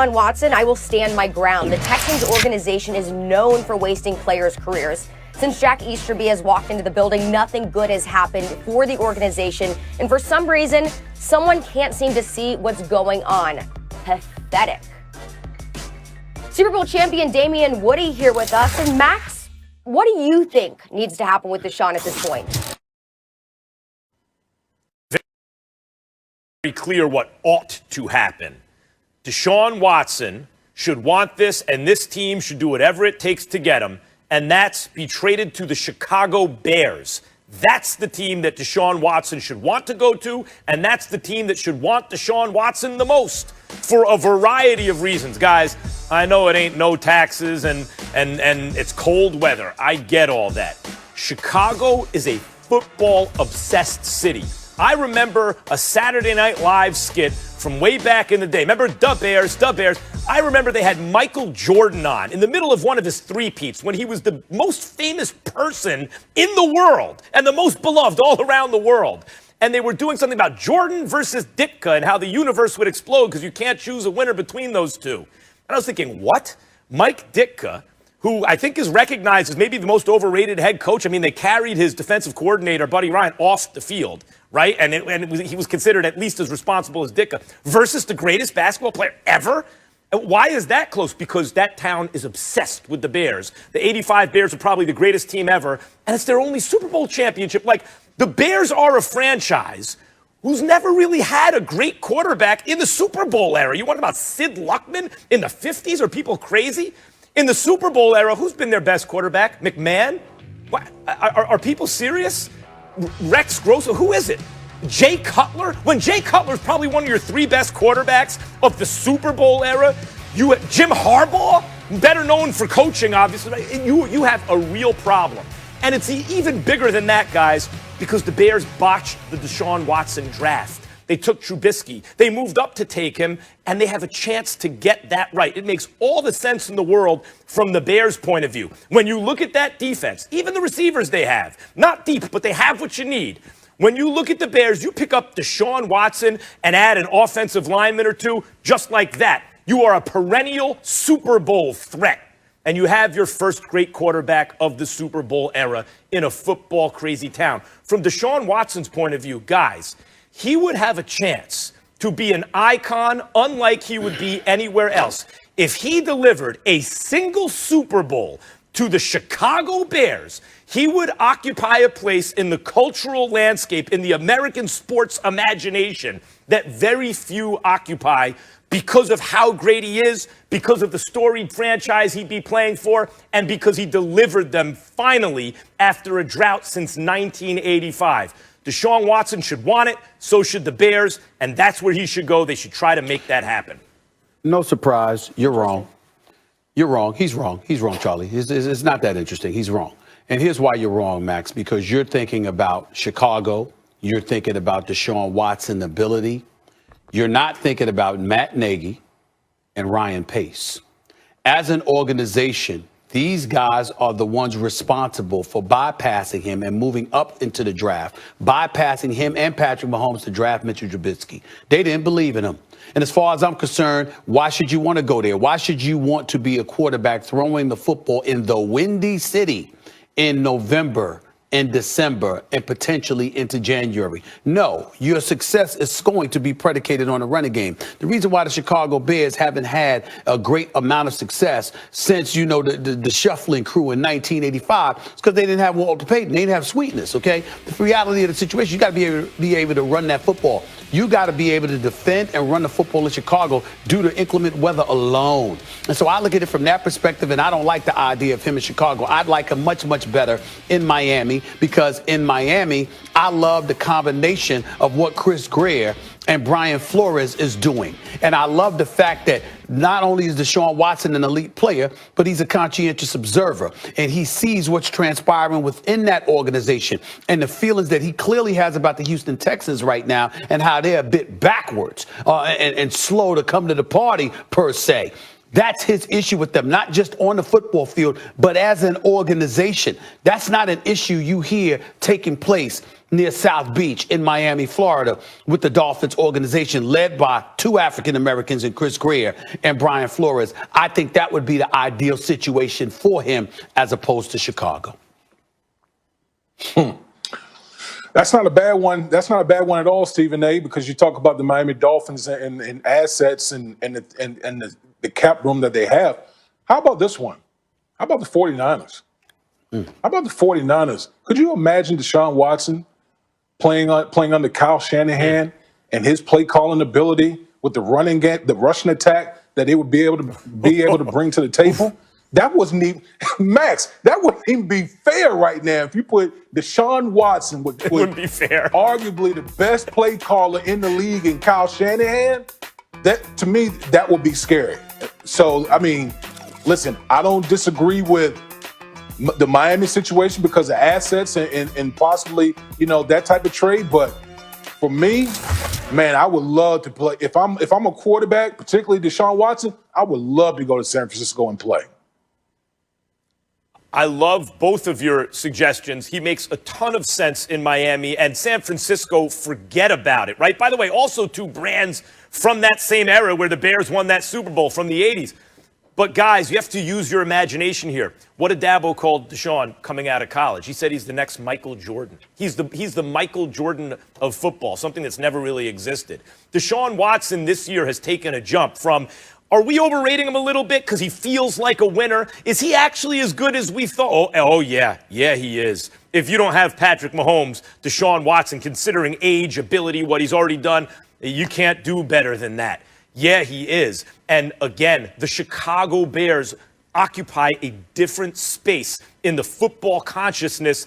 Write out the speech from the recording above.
On Watson, I will stand my ground. The Texans organization is known for wasting players' careers. Since Jack Easterby has walked into the building, nothing good has happened for the organization. And for some reason, someone can't seem to see what's going on. Pathetic. Super Bowl champion Damian Woody here with us. And Max, what do you think needs to happen with Deshaun at this point? Very clear what ought to happen. Deshaun Watson should want this, and this team should do whatever it takes to get him, and that's be traded to the Chicago Bears. That's the team that Deshaun Watson should want to go to, and that's the team that should want Deshaun Watson the most for a variety of reasons. Guys, I know it ain't no taxes and it's cold weather. I get all that. Chicago is a football-obsessed city. I remember a Saturday Night Live skit from way back in the day. Remember Da Bears? I remember they had Michael Jordan on in the middle of one of his three-peats when he was the most famous person in the world and the most beloved all around the world. And they were doing something about Jordan versus Ditka and how the universe would explode because you can't choose a winner between those two. And I was thinking, what? Mike Ditka, who I think is recognized as maybe the most overrated head coach. I mean, they carried his defensive coordinator, Buddy Ryan, off the field, right? And he was considered at least as responsible as Ditka, versus the greatest basketball player ever. Why is that close? Because that town is obsessed with the Bears. The 85 Bears are probably the greatest team ever, and it's their only Super Bowl championship. Like, the Bears are a franchise who's never really had a great quarterback in the Super Bowl era. You want about Sid Luckman in the 50s? Are people crazy? In the Super Bowl era, who's been their best quarterback? McMahon? What? Are people serious? Rex Grossman? Who is it? Jay Cutler? When Jay Cutler's probably one of your three best quarterbacks of the Super Bowl era, Jim Harbaugh, better known for coaching, obviously, you have a real problem. And it's even bigger than that, guys, because the Bears botched the Deshaun Watson draft. They took Trubisky. They moved up to take him, and they have a chance to get that right. It makes all the sense in the world from the Bears' point of view. When you look at that defense, even the receivers they have, not deep, but they have what you need. When you look at the Bears, you pick up Deshaun Watson and add an offensive lineman or two, just like that. You are a perennial Super Bowl threat. And you have your first great quarterback of the Super Bowl era in a football-crazy town. From Deshaun Watson's point of view, guys, he would have a chance to be an icon unlike he would be anywhere else. If he delivered a single Super Bowl to the Chicago Bears, he would occupy a place in the cultural landscape, in the American sports imagination that very few occupy because of how great he is, because of the storied franchise he'd be playing for, and because he delivered them finally after a drought since 1985. Deshaun Watson should want it, so should the Bears, and that's where he should go. They should try to make that happen. No surprise, you're wrong. You're wrong. He's wrong. He's wrong, Charlie. It's not that interesting. He's wrong. And here's why you're wrong, Max, because you're thinking about Chicago. You're thinking about Deshaun Watson's ability. You're not thinking about Matt Nagy and Ryan Pace. As an organization, these guys are the ones responsible for bypassing him and moving up into the draft, bypassing him and Patrick Mahomes to draft Mitchell Trubisky. They didn't believe in him. And as far as I'm concerned, why should you want to go there? Why should you want to be a quarterback throwing the football in the Windy City in November, in December, and potentially into January? No, your success is going to be predicated on a running game. The reason why the Chicago Bears haven't had a great amount of success since, the shuffling crew in 1985 is because they didn't have Walter Payton. They didn't have sweetness, okay? The reality of the situation, you got to be able to run that football. You got to be able to defend and run the football in Chicago due to inclement weather alone. And so I look at it from that perspective, and I don't like the idea of him in Chicago. I'd like him much, much better in Miami, because in Miami, I love the combination of what Chris Greer and Brian Flores is doing. And I love the fact that not only is Deshaun Watson an elite player, but he's a conscientious observer. And he sees what's transpiring within that organization and the feelings that he clearly has about the Houston Texans right now and how they're a bit backwards and slow to come to the party, per se. That's his issue with them, not just on the football field, but as an organization. That's not an issue you hear taking place near South Beach in Miami, Florida, with the Dolphins organization led by 2 African Americans in Chris Greer and Brian Flores. I think that would be the ideal situation for him as opposed to Chicago. That's not a bad one. That's not a bad one at all, Stephen A., because you talk about the Miami Dolphins and assets and the cap room that they have. How about this one? How about the 49ers? How about the 49ers? Could you imagine Deshaun Watson playing under Kyle Shanahan and his play calling ability with the running game, the rushing attack that they would be able to bring to the table? That wasn't even Max. That wouldn't even be fair right now. If you put Deshaun Watson with wouldn't be fair. Arguably the best play caller in the league in Kyle Shanahan, that to me that would be scary. So I mean, listen, I don't disagree with the Miami situation because of assets and possibly that type of trade. But for me, man, I would love to play. If I'm a quarterback, particularly Deshaun Watson, I would love to go to San Francisco and play. I love both of your suggestions. He makes a ton of sense in Miami, and San Francisco, forget about it, right? By the way, also 2 brands from that same era where the Bears won that Super Bowl from the 80s. But guys, you have to use your imagination here. What did Dabo call Deshaun coming out of college? He said he's the next Michael Jordan. He's the Michael Jordan of football, something that's never really existed. Deshaun Watson this year has taken a jump from, are we overrating him a little bit because he feels like a winner? Is he actually as good as we thought? Oh yeah, he is. If you don't have Patrick Mahomes, Deshaun Watson, considering age, ability, what he's already done, you can't do better than that. Yeah, he is. And again, the Chicago Bears occupy a different space in the football consciousness